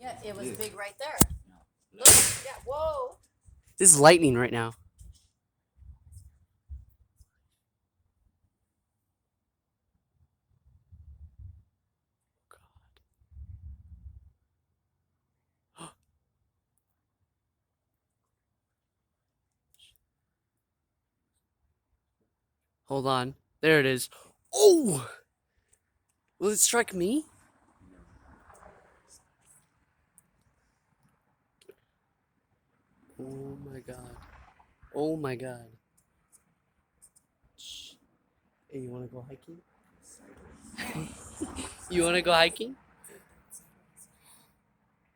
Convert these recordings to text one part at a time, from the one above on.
Yeah, it was Yeah. big right there. No. Look, yeah, whoa. This is lightning right now. Hold on. There it is. Oh! Will it strike me? Oh my god. Oh my god. Shh. Hey, you wanna go hiking? You wanna go hiking?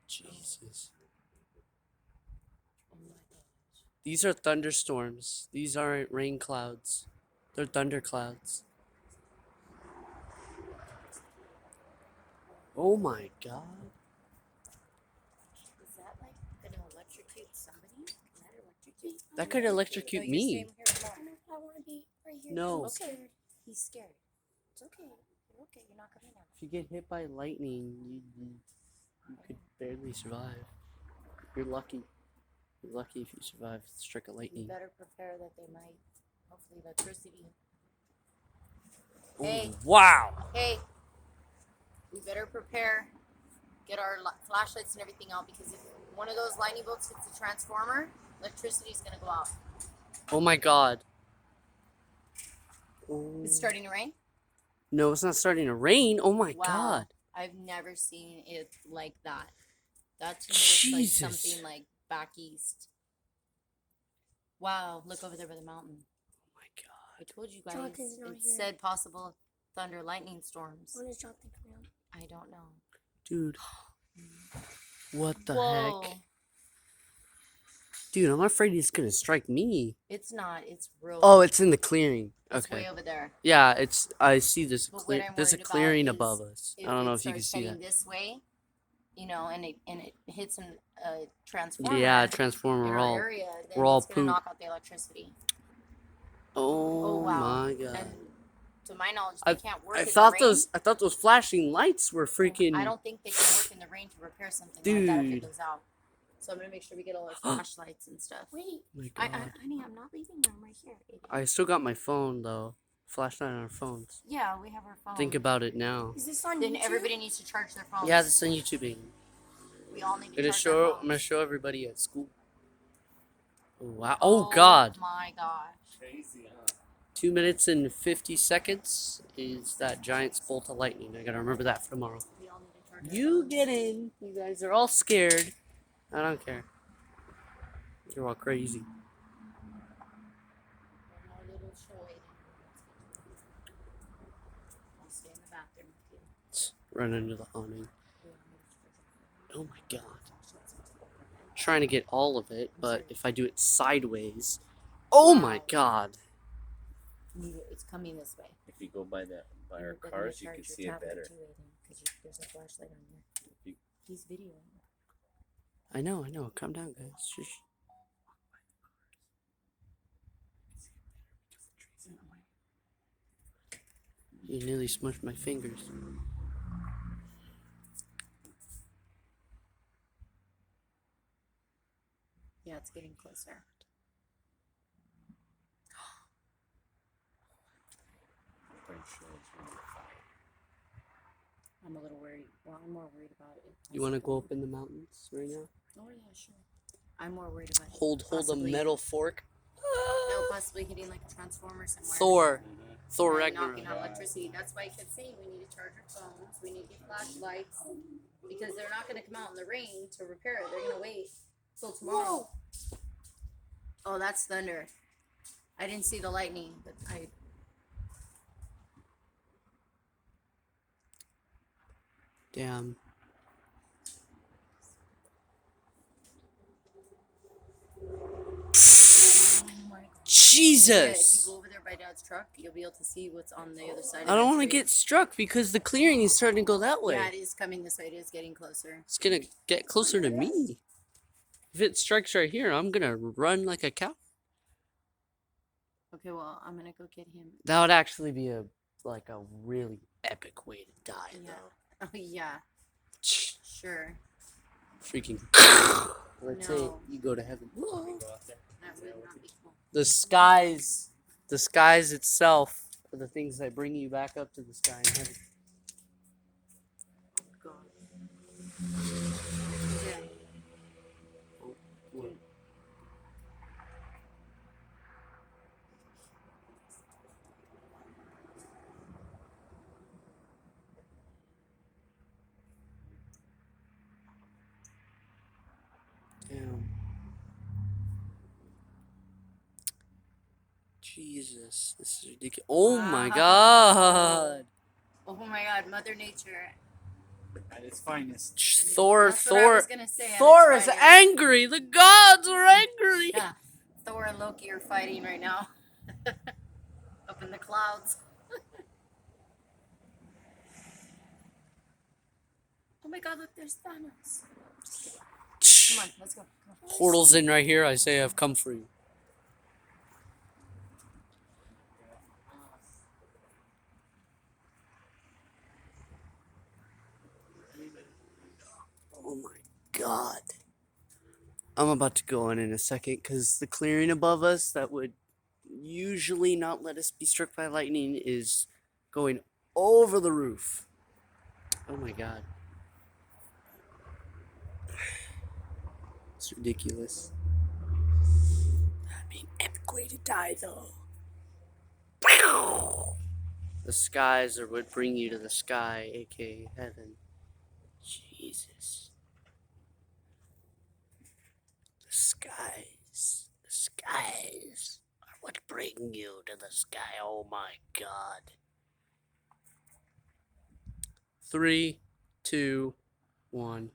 Jesus. These are thunderstorms. These aren't rain clouds. They're thunder clouds. Oh my god. Is that like gonna electrocute somebody? Can that electrocute? That could electrocute No, you're me. staying here alone. I want to be right here. No. He's scared. He's scared. It's okay. You're okay. You're not coming out. If you get hit by lightning, you could barely survive. You're lucky. You're lucky if you survive the strike of You lightning. better prepare that they might. Hopefully, electricity. Oh, Hey. wow. Hey. We better prepare. Get our flashlights and everything out because if one of those lightning bolts hits the transformer, electricity is gonna go out. Oh my god. Oh. It's starting to rain. No, it's not starting to rain. Oh my Wow. god. I've never seen it like that. That to me looks Jesus. like something like back east. Wow, look over there by the mountain. Oh my god. I told you guys Jonathan's not it here. said possible thunder lightning storms. When is Jonathan coming out? I don't know. Dude. What the Whoa. heck? Dude, I'm afraid he's gonna strike me. It's not. It's real. Oh, it's in the clearing. It's Okay. way over there. Yeah, I see this But what clear. I'm There's a worried about clearing is above us. I If don't know it if you can starts see heading that. this way, you know, and it hits a transformer. Yeah, in transformer. our We're all. area, then we're all it's gonna poop. knock out the electricity. Oh, wow. my god. And to my knowledge, they can't work I in thought the rain. I thought those flashing lights were freaking. I don't think they can work in the rain to repair something like that if Dude. it goes out. So I'm gonna make sure we get all our flashlights and stuff. Wait, My I, god. honey, I'm not leaving them right here. I still got my phone though. Flashlight on our phones. Yeah, we have our phone. Think about it now. is this on Then YouTube? everybody needs to charge their phones. Yeah, this is on YouTube. We all need to I'm charge our I'm phones. gonna show everybody at school. Oh, wow. Oh god. My gosh. Crazy, huh? 2 minutes and 50 seconds is that giant bolt of lightning. I gotta remember that for tomorrow. We all need to charge our You phones. get in. You guys are all scared. I don't care. You're all crazy. One more little show waiting. I'll stay in the bathroom with you. Run into the awning. Oh my god. Trying to get all of it, but if I do it sideways. Oh my Wow. god. It's coming this way. If you go by our You're gonna cars, you charge can your see it tablet better. too, I think, 'cause there's a flashlight on here. You- He's videoing. I know. Calm down, guys. Shush. You nearly smushed my fingers. Yeah, it's getting closer. Pretty sure it's gonna be fire. I'm a little worried. Well, I'm more worried about it. You want to go up in the mountains right now? Oh yeah, sure. I'm more worried about Hold a possibly- metal fork. No, possibly hitting like a transformer somewhere. Thor. Mhm. Thor And knocking Ragnarok. out electricity. That's why I kept saying we need to charge our phones. We need to get flashlights because they're not going to come out in the rain to repair it. They're going to wait till tomorrow. Oh, that's thunder. I didn't see the lightning, but I. Damn. Oh my God. Yeah, if Jesus! you go over there by Dad's truck, you'll be able to see what's on the other side. I don't want to to get struck because the clearing is starting to go that way. Yeah, it is coming this way. It is getting closer. It's gonna get closer to me. If it strikes right here, I'm gonna run like a cow. Okay, well, I'm gonna go get him. That would actually be a really epic way to die, Yeah. though. Oh yeah, sure. freaking. Let's say No. you go to heaven. Let me go out there. That would not be cool. The skies itself are the things that bring you back up to the sky in heaven. God. Yeah. What? Damn. Jesus, this is ridiculous. Oh my Wow. God. Oh my God, Mother Nature. At its finest. Thor, That's what I was gonna say. Thor and is it's Friday. angry. The gods are angry. Yeah, Thor and Loki are fighting right now. Up in the clouds. Oh my God, look, there's Thanos. Come on, let's go. Come on. Portal's in right here. I say I've come for you. Oh my God. I'm about to go in a second because the clearing above us that would usually not let us be struck by lightning is going over the roof. Oh my God. It's ridiculous. I mean, epic way to die though. The skies are what bring you to the sky, aka heaven. Jesus. The skies are what bring you to the sky. Oh my God. 3, 2, 1.